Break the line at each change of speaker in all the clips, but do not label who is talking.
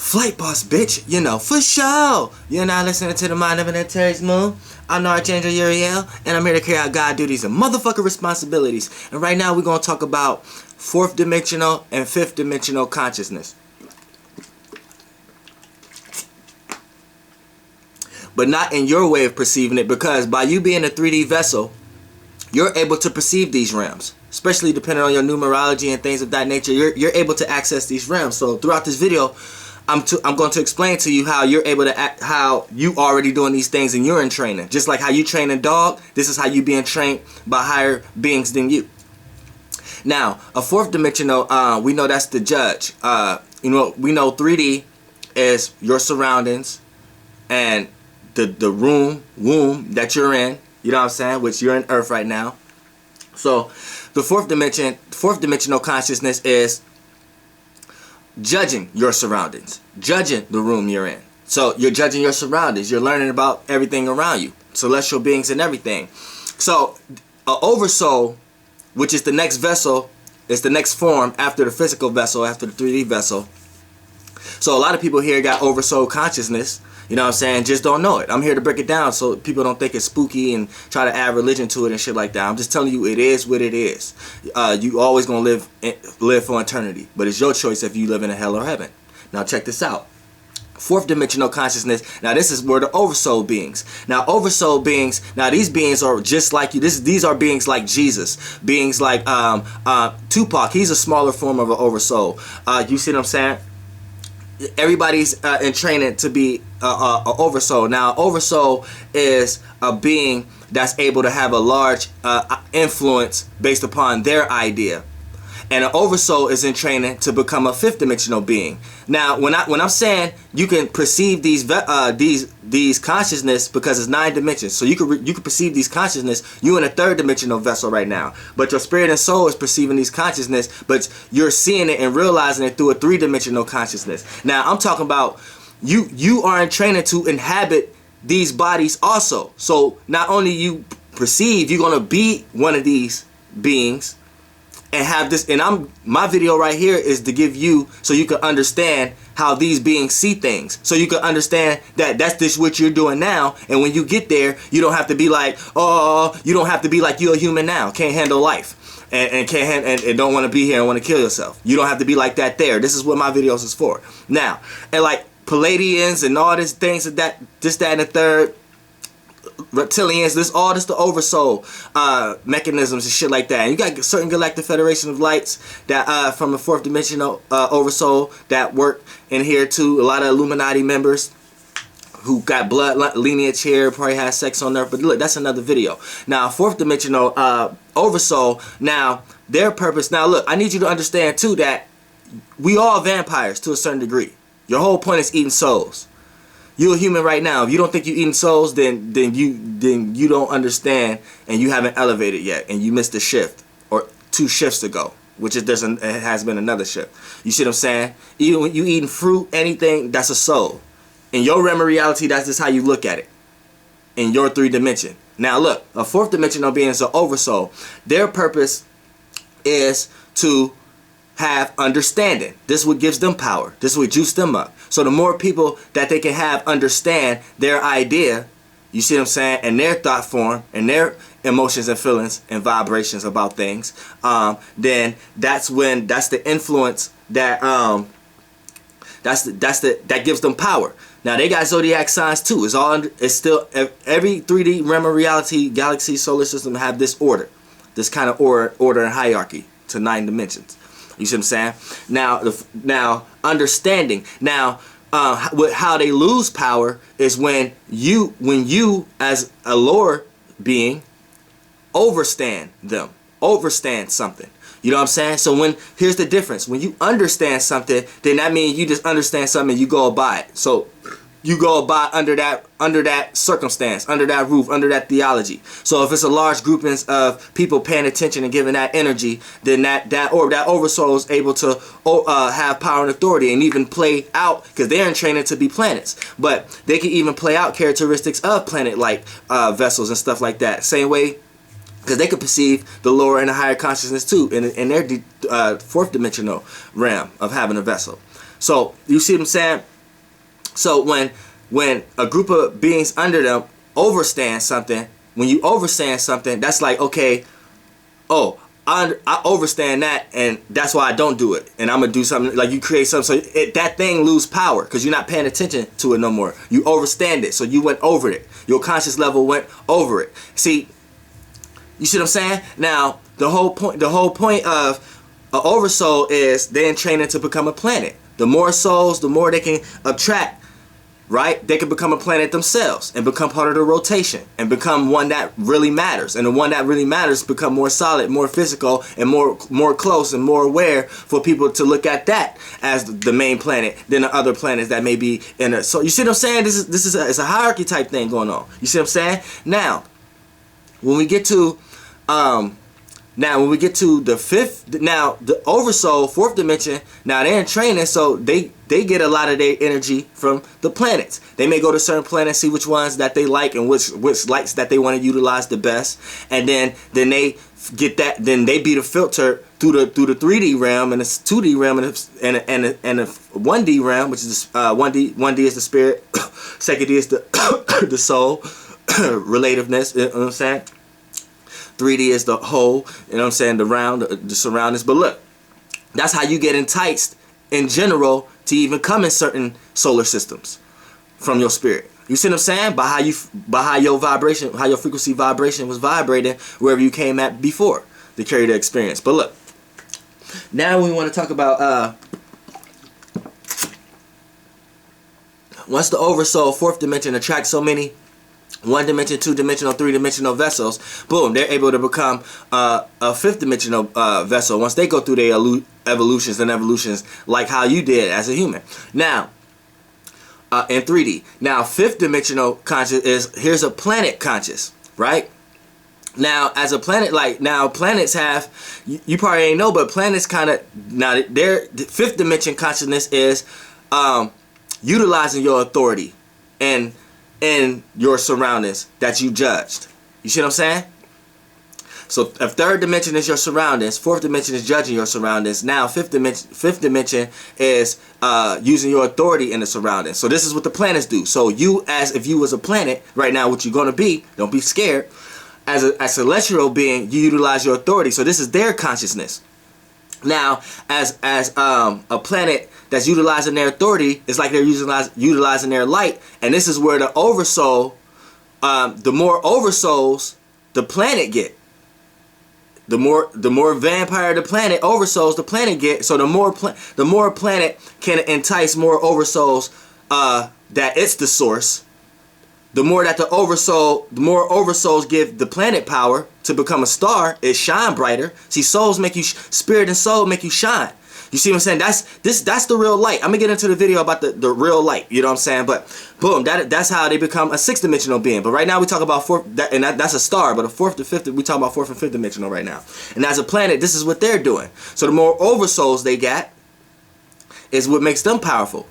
Flight boss, bitch, you know, for sure. You're not listening to the Mind of an Terry's Moon. I'm the Archangel Uriel, and I'm here to carry out God duties and motherfucking responsibilities. And right now we're going to talk about fourth dimensional and fifth dimensional consciousness. But not in your way of perceiving it, because by you being a 3D vessel, you're able to perceive these realms. Especially depending on your numerology and things of that nature, you're able to access these realms. So throughout this video, I'm going to explain to you how you're able to act, how you already doing these things and you're in training. Just like how you train a dog, this is how you being trained by higher beings than you. Now, a fourth dimensional, we know that's the judge. We know 3D is your surroundings and the womb that you're in. You know what I'm saying? Which you're in Earth right now. So the fourth dimensional consciousness is judging your surroundings, judging the room you're in. So you're judging your surroundings. You're learning about everything around you, celestial beings and everything. So Oversoul, which is the next vessel, is the next form after the physical vessel, after the 3D vessel. So a lot of people here got Oversoul consciousness. You know what I'm saying? Just don't know it. I'm here to break it down so people don't think it's spooky and try to add religion to it and shit like that. I'm just telling you it is what it is. You always gonna live for eternity, but it's your choice if you live in a hell or heaven. Now check this out. Fourth dimensional consciousness. Now this is where the Oversoul beings. Now Oversoul beings. Now these beings are just like you. These are beings like Jesus. Beings like Tupac. He's a smaller form of an Oversoul. You see what I'm saying? Everybody's in training to be a Oversoul. Now Oversoul is a being that's able to have a large influence based upon their idea, and an Oversoul is in training to become a fifth dimensional being. Now when I'm saying you can perceive these consciousness, because it's 9 dimensions, so you can perceive these consciousness. You in a third dimensional vessel right now, but your spirit and soul is perceiving these consciousness, but you're seeing it and realizing it through a 3-dimensional consciousness. Now I'm talking about you are in training to inhabit these bodies also. So not only you perceive, you're gonna be one of these beings and have this. And my video right here is to give you, so you can understand how these beings see things, so you can understand that that's just what you're doing now. And when you get there, you don't have to be like, oh, you don't have to be like you're a human now, can't handle life and don't want to be here and want to kill yourself. You don't have to be like that there. This is what my videos is for. Now, and like Palladians and all these things that this, that, and the third, reptilians, this the Oversoul mechanisms and shit like that. And you got certain Galactic Federation of Lights that from the fourth dimensional Oversoul that work in here too. A lot of Illuminati members who got blood lineage here, probably had sex on there, but look, that's another video. Now fourth dimensional Oversoul, now their purpose, now look, I need you to understand too that we all vampires to a certain degree. Your whole point is eating souls. You're a human right now. If you don't think you're eating souls, then you don't understand, and you haven't elevated yet, and you missed a shift or 2 shifts ago, which it has been another shift. You see what I'm saying? Even when you eating fruit, anything, that's a soul. In your realm of reality, that's just how you look at it. In your 3 dimension. Now look, a fourth dimensional being is an Oversoul. Their purpose is to have understanding. This is what gives them power. This is what juices them up. So the more people that they can have understand their idea, you see what I'm saying, and their thought form and their emotions and feelings and vibrations about things, then that's the influence that that gives them power. Now they got zodiac signs too. It's still every 3D realm of reality, galaxy, solar system have this order, this kind of order and hierarchy to 9 dimensions. You see what I'm saying? Now understanding. Now how they lose power is when you as a lower being overstand something. You know what I'm saying? So here's the difference. When you understand something, then that means you just understand something and you go by it. So you go about under that circumstance, under that roof, under that theology. So if it's a large grouping of people paying attention and giving that energy, then that Oversoul is able to have power and authority and even play out, because they're in training to be planets. But they can even play out characteristics of planet-like vessels and stuff like that. Same way, because they could perceive the lower and the higher consciousness too in their fourth dimensional realm of having a vessel. So you see what I'm saying? So when a group of beings under them overstand something, when you overstand something, that's like, okay, oh, I overstand that, and that's why I don't do it, and I'm gonna do something. Like, you create something, so that thing lose power because you're not paying attention to it no more. You overstand it, so you went over it. Your conscious level went over it. See, you see what I'm saying? Now, the whole point of an oversoul is they're in training to become a planet. The more souls, the more they can attract. Right? They can become a planet themselves and become part of the rotation and become one that really matters. And the one that really matters become more solid, more physical, and more close and more aware for people to look at that as the main planet than the other planets that may be in it. So you see what I'm saying? This is it's a hierarchy type thing going on. You see what I'm saying? Now, when we get to the fifth, now the oversoul, fourth dimension, now they're in training, so they get a lot of their energy from the planets. They may go to certain planets, see which ones that they like and which lights that they want to utilize the best, and then they get that. Then they be the filter through the 3D realm and the 2D realm and the 1D realm, which is 1D is the spirit, second D is the the soul, relativeness. You know what I'm saying? 3D is the whole, you know what I'm saying, the surroundings. But look, that's how you get enticed in general to even come in certain solar systems from your spirit. You see what I'm saying? By how your vibration, how your frequency vibration was vibrating wherever you came at before to carry the experience. But look, now we want to talk about once the oversoul, fourth dimension, attracts so many 1-dimensional, 2-dimensional, 3-dimensional vessels, boom, they're able to become a 5th-dimensional vessel once they go through their evolutions like how you did as a human. Now, in 3D. Now, 5th-dimensional conscious is, here's a planet conscious, right? Now, as a planet, like, now planets have, you probably ain't know, but planets kind of, now their 5th dimension consciousness is utilizing your authority and in your surroundings that you judged. You see what I'm saying? So if 3rd dimension is your surroundings, 4th dimension is judging your surroundings. Now 5th dimension is using your authority in the surroundings. So this is what the planets do. So you, as if you was a planet right now, what you're going to be, don't be scared. As a celestial being, you utilize your authority. So this is their consciousness. Now, as a planet that's utilizing their authority, it's like they're utilizing their light. And this is where the oversoul, the more oversouls the planet get. The more vampire the planet, oversouls the planet get. So the more planet can entice more oversouls that it's the source. The more that the more oversouls give the planet power to become a star, it shine brighter. See, souls make you, spirit and soul make you shine. You see what I'm saying? That's the real light. I'm gonna get into the video about the real light. You know what I'm saying? But boom, that's how they become a 6th dimensional being. But right now we talk about that's a star. But a 4th to 5th, we talk about 4th and 5th dimensional right now. And as a planet, this is what they're doing. So the more oversouls they got is what makes them powerful,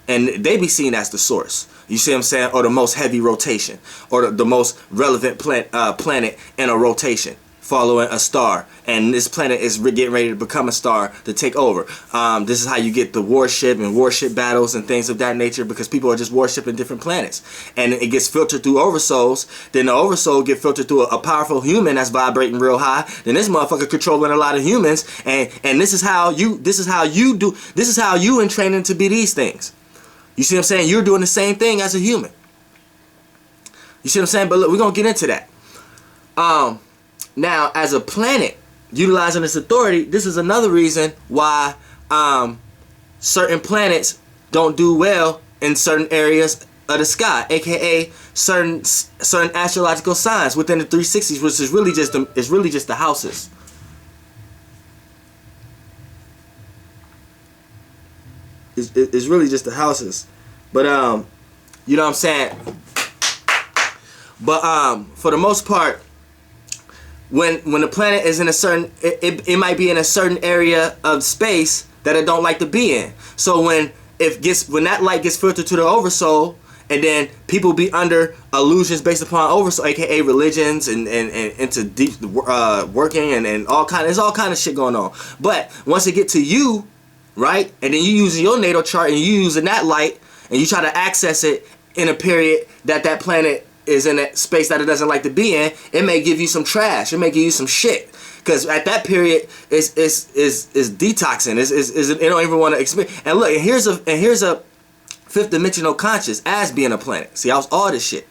and they be seen as the source. You see what I'm saying? Or the most heavy rotation, or the most relevant planet in a rotation, following a star. And this planet is getting ready to become a star to take over. This is how you get the warship and warship battles and things of that nature, because people are just worshiping different planets. And it gets filtered through oversouls. Then the oversoul get filtered through a powerful human that's vibrating real high. Then this motherfucker controlling a lot of humans. And this is how you in training to be these things. You see what I'm saying? You're doing the same thing as a human. You see what I'm saying? But look, we're going to get into that. Now, as a planet, utilizing its authority, this is another reason why certain planets don't do well in certain areas of the sky, aka certain astrological signs within the 360s, which is really just the houses. It's really just the houses. But you know what I'm saying? But for the most part, when the planet is in a certain, it might be in a certain area of space that it don't like to be in. So when that light gets filtered to the oversoul, and then people be under illusions based upon oversoul, aka religions and into deep working and all kind, there's all kind of shit going on. But once it get to you, right, and then you using your natal chart and you using that light and you try to access it in a period that planet is in a space that it doesn't like to be in, it may give you some trash. It may give you some shit. Because at that period, is detoxing. It don't even want to experience. And look, and here's a fifth dimensional conscious as being a planet. See, I was all this shit.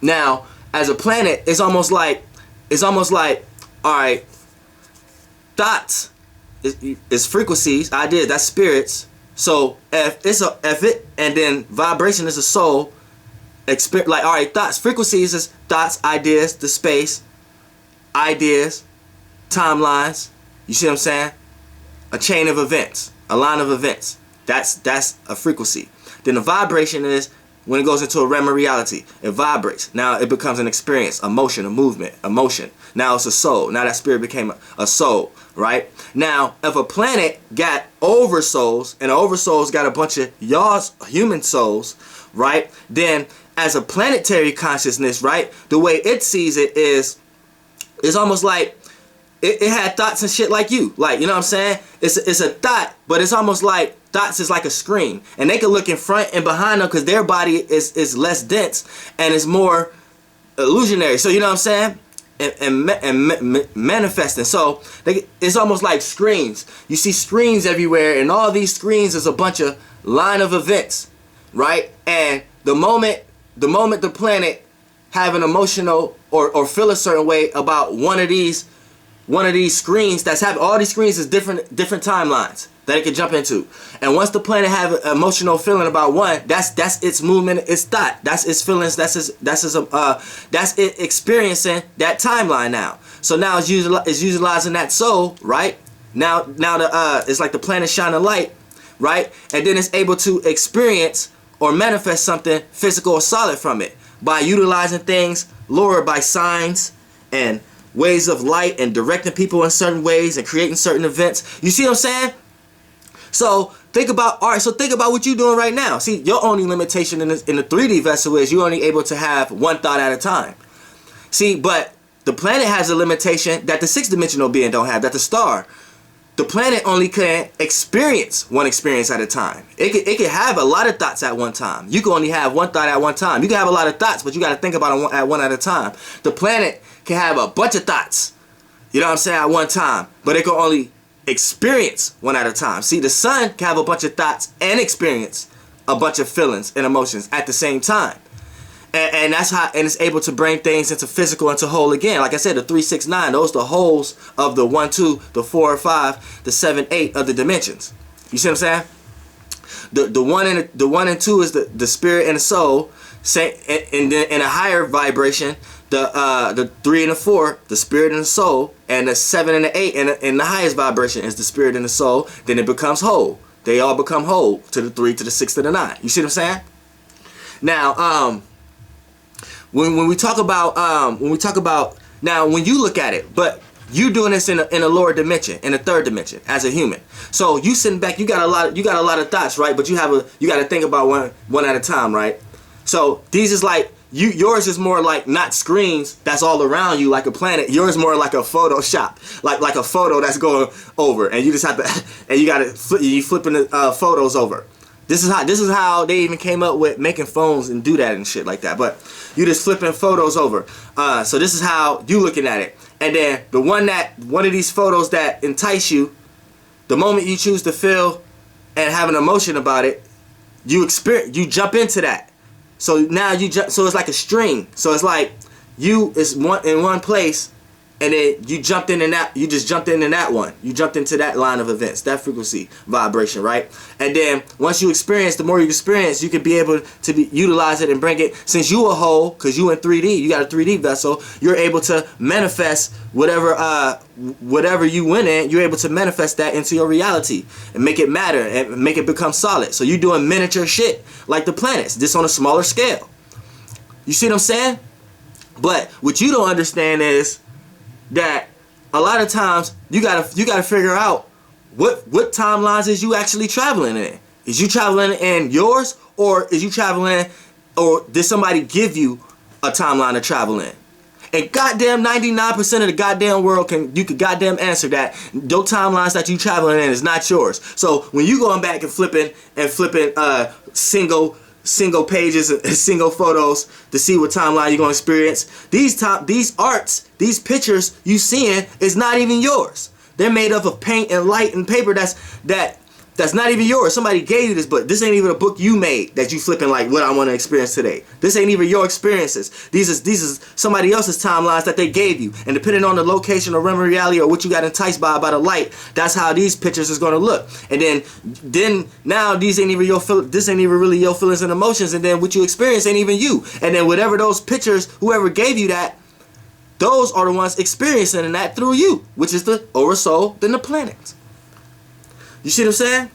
Now, as a planet, it's almost like, all right, thoughts is frequencies, ideas, that's spirits. So if it, and then vibration is a soul. Like, all right, thoughts, frequencies is thoughts, ideas, the space, ideas, timelines. You see what I'm saying? A chain of events, a line of events. That's a frequency. Then the vibration is when it goes into a realm of reality. It vibrates. Now it becomes an experience, a motion, a movement, a motion. Now it's a soul. Now that spirit became a soul, right? Now, if a planet got oversouls, and the oversouls got a bunch of y'all's human souls, right? Then as a planetary consciousness, right? The way it sees it is almost like it had thoughts and shit like you. Like, you know what I'm saying? It's a thought, but it's almost like thoughts is like a screen. And they can look in front and behind them because their body is less dense and it's more illusionary. So, you know what I'm saying? And manifesting. So it's almost like screens. You see screens everywhere, and all these screens is a bunch of line of events, right? And the moment the planet have an emotional or feel a certain way about one of these screens that's having, all these screens is different timelines that it can jump into. And once the planet have an emotional feeling about one, that's its movement, its thought, that's its feelings, that's it experiencing that timeline now. So now it's utilizing that soul, right? Now it's like the planet shining light, right? And then it's able to experience or manifest something physical or solid from it by utilizing things lower by signs and ways of light and directing people in certain ways and creating certain events. You see what I'm saying? So think about what you're doing right now. See, your only limitation in the 3D vessel is you're only able to have one thought at a time. See, but the planet has a limitation that the sixth dimensional being don't have, that the star. The planet only can experience one experience at a time. It can have a lot of thoughts at one time. You can only have one thought at one time. You can have a lot of thoughts, but you got to think about it one at a time. The planet can have a bunch of thoughts, you know what I'm saying, at one time, but it can only experience one at a time. See, the sun can have a bunch of thoughts and experience a bunch of feelings and emotions at the same time. And that's how, and it's able to bring things into physical, into whole again. Like I said, the 3, 6, 9, those are the wholes of the 1, 2, the 4, 5, the 7, 8 of the dimensions. You see what I'm saying? The 1 and 2 is the spirit and the soul. And then in a higher vibration, the 3 and the 4, the spirit and the soul, and the 7 and the 8 in the highest vibration is the spirit and the soul. Then it becomes whole. They all become whole to the 3, to the 6, to the 9. You see what I'm saying? Now, when we talk about now, when you look at it, but you doing this in a lower dimension, in a third dimension, as a human. So you sitting back, you got a lot of thoughts, right? But you got to think about one at a time, right? So these is like yours is more like not screens that's all around you like a planet. Yours more like a Photoshop, like a photo that's going over, and you just have to, and you flipping the photos over. This is how they even came up with making phones and do that and shit like that. But you just flipping photos over. So this is how you looking at it. And then one of these photos that entice you, the moment you choose to feel and have an emotion about it, you jump into that. So now so it's like a string. So it's like you is in one place, and then you just jumped into that one. You jumped into that line of events, that frequency, vibration, right? And then once you experience, the more you experience, you can be able to utilize it and bring it. Since you a whole, because you in 3D, you got a 3D vessel, you're able to manifest whatever you went in. You're able to manifest that into your reality and make it matter and make it become solid. So you're doing miniature shit like the planets, just on a smaller scale. You see what I'm saying? But what you don't understand is that a lot of times you gotta figure out what timelines is you actually traveling in. Is you traveling in yours, or is you traveling, or did somebody give you a timeline to travel in? And goddamn 99% of the goddamn world you could goddamn answer that. Those timelines that you traveling in is not yours. So when you going back and flipping single pages and single photos to see what timeline you're gonna experience. These arts, these pictures you seeing is not even yours. They're made up of paint and light and paper that's not even yours. Somebody gave you this book. This ain't even a book you made that you flipping like what I want to experience today. This ain't even your experiences. These is somebody else's timelines that they gave you. And depending on the location or realm of reality or what you got enticed by the light, that's how these pictures is gonna look. And then now these ain't even this ain't even really your feelings and emotions. And then what you experience ain't even you. And then whatever those pictures, whoever gave you that, those are the ones experiencing that through you, which is the Oversoul, then the planets. You see what I'm saying?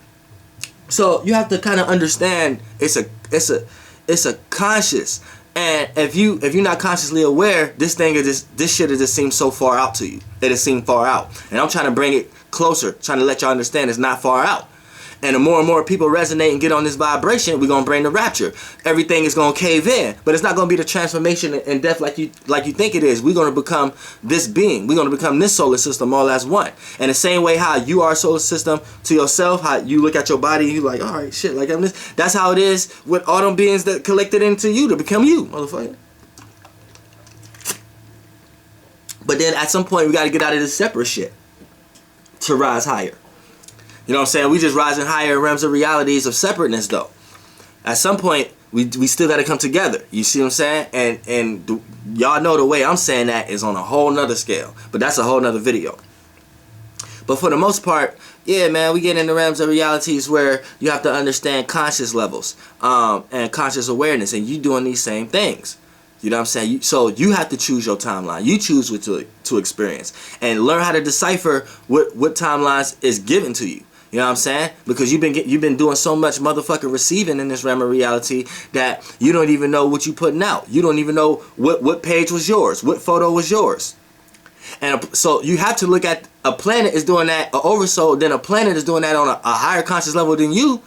So you have to kind of understand it's a conscious, and if you're not consciously aware, this shit just seems so far out to you. It has seemed far out, and I'm trying to bring it closer, trying to let y'all understand it's not far out. And the more and more people resonate and get on this vibration, we're gonna bring the rapture. Everything is gonna cave in, but it's not gonna be the transformation and death like you think it is. We're gonna become this being. We're gonna become this solar system all as one. And the same way how you are a solar system to yourself, how you look at your body, and you like, all right, shit, like I'm this. That's how it is with all them beings that collected into you to become you, motherfucker. But then at some point we gotta get out of this separate shit to rise higher. You know what I'm saying? We just rising higher in realms of realities of separateness, though. At some point, we still got to come together. You see what I'm saying? And y'all know the way I'm saying that is on a whole nother scale. But that's a whole nother video. But for the most part, yeah, man, we get in the realms of realities where you have to understand conscious levels and conscious awareness. And you doing these same things. You know what I'm saying? So you have to choose your timeline. You choose what to experience. And learn how to decipher what timelines is given to you. You know what I'm saying? Because you've been doing so much motherfucking receiving in this realm of reality that you don't even know what you putting out. You don't even know what page was yours, what photo was yours. And so you have to look at a planet is doing that, an oversoul, then a planet is doing that on a higher conscious level than you.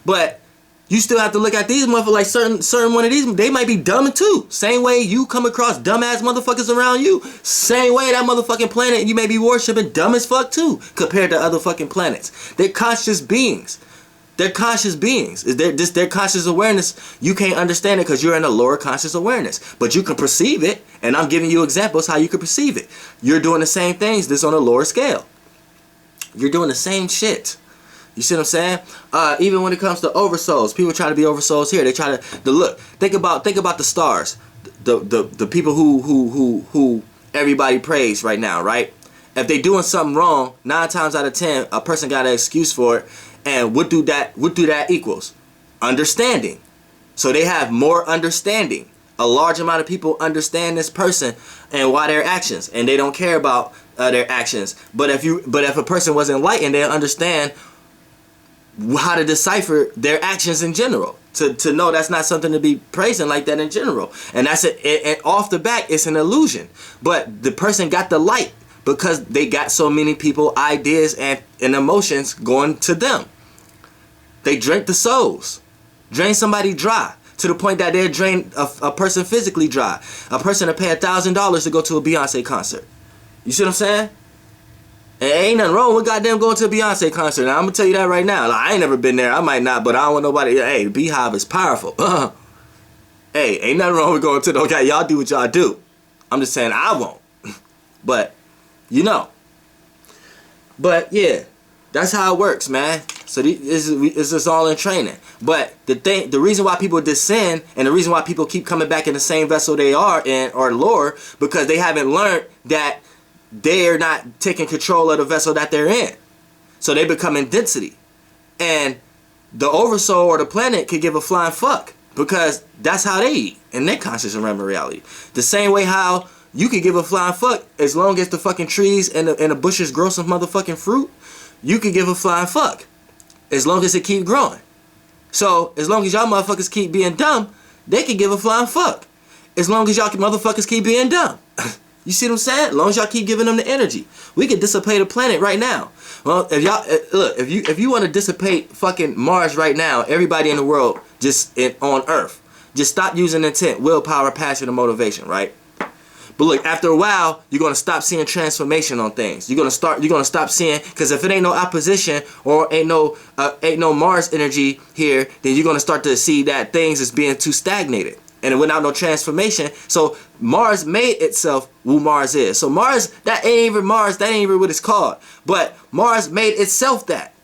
But you still have to look at these motherfuckers like certain one of these, they might be dumb too. Same way you come across dumbass motherfuckers around you, same way that motherfucking planet you may be worshiping dumb as fuck too, compared to other fucking planets. They're conscious beings. They're conscious beings. Their conscious awareness, you can't understand it because you're in a lower conscious awareness. But you can perceive it, and I'm giving you examples how you can perceive it. You're doing the same things, just on a lower scale. You're doing the same shit. You see what I'm saying? Even when it comes to oversouls, people try to be oversouls here. They try to look. Think about the stars, the people who everybody praise right now, right? If they doing something wrong, 9 times out of 10, a person got an excuse for it. And what do that equals? Understanding. So they have more understanding. A large amount of people understand this person and why their actions, and they don't care about their actions. But if a person was enlightened, they'll understand how to decipher their actions in general, to know that's not something to be praising like that in general. And that's it. And off the back, it's an illusion. But the person got the light because they got so many people, ideas, and emotions going to them. They drink the souls, drain somebody dry, to the point that they'll drain a person physically dry. A person to pay $1,000 to go to a Beyonce concert. You see what I'm saying? And ain't nothing wrong with goddamn going to a Beyonce concert. Now, I'm gonna tell you that right now. Like, I ain't never been there. I might not, but I don't want nobody. Hey, the Beehive is powerful. Hey, ain't nothing wrong with going to the. Okay, y'all do what y'all do. I'm just saying I won't. But you know. But yeah, that's how it works, man. So this is all in training. But the reason why people descend and the reason why people keep coming back in the same vessel they are in or lower, because they haven't learned that they're not taking control of the vessel that they're in. So they become in density. And the oversoul or the planet could give a flying fuck, because that's how they eat in their conscious and realm of reality. The same way how you could give a flying fuck as long as the fucking trees and the bushes grow some motherfucking fruit. You could give a flying fuck as long as it keep growing. So as long as y'all motherfuckers keep being dumb, they can give a flying fuck. As long as y'all motherfuckers keep being dumb. You see what I'm saying? As long as y'all keep giving them the energy, we could dissipate a planet right now. Well, if y'all look, if you want to dissipate fucking Mars right now, everybody in the world on Earth, just stop using intent, willpower, passion, and motivation, right? But look, after a while, you're gonna stop seeing transformation on things. You're gonna stop seeing, because if it ain't no opposition or ain't no Mars energy here, then you're gonna start to see that things is being too stagnated. And without no transformation, so Mars made itself who Mars is. So Mars, that ain't even Mars, that ain't even what it's called. But Mars made itself that,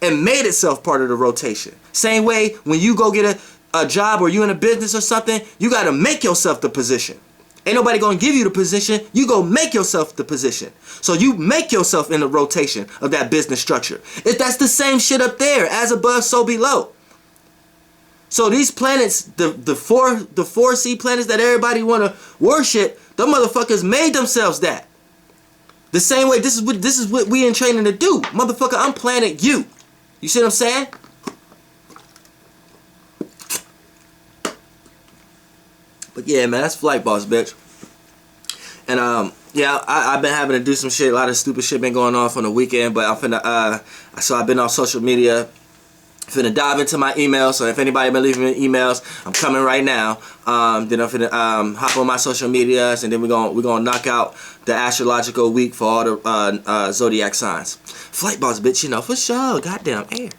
and made itself part of the rotation. Same way when you go get a job or you in a business or something, you gotta make yourself the position. Ain't nobody gonna give you the position, you go make yourself the position. So you make yourself in the rotation of that business structure. That's the same shit up there, as above, so below. So these planets, the 4C planets that everybody wanna worship, them motherfuckers made themselves that. The same way, this is what we in training to do. Motherfucker, I'm planet you. You see what I'm saying? But yeah, man, that's Flight Boss, bitch. And yeah, I've been having to do some shit. A lot of stupid shit been going on from the weekend. But I'm finna so I've been on social media. Finna dive into my emails. So if anybody been leaving me emails, I'm coming right now. Then I'm finna hop on my social medias, and then we're gonna knock out the astrological week for all the zodiac signs. Flight Boss, bitch, you know, for sure. Goddamn air.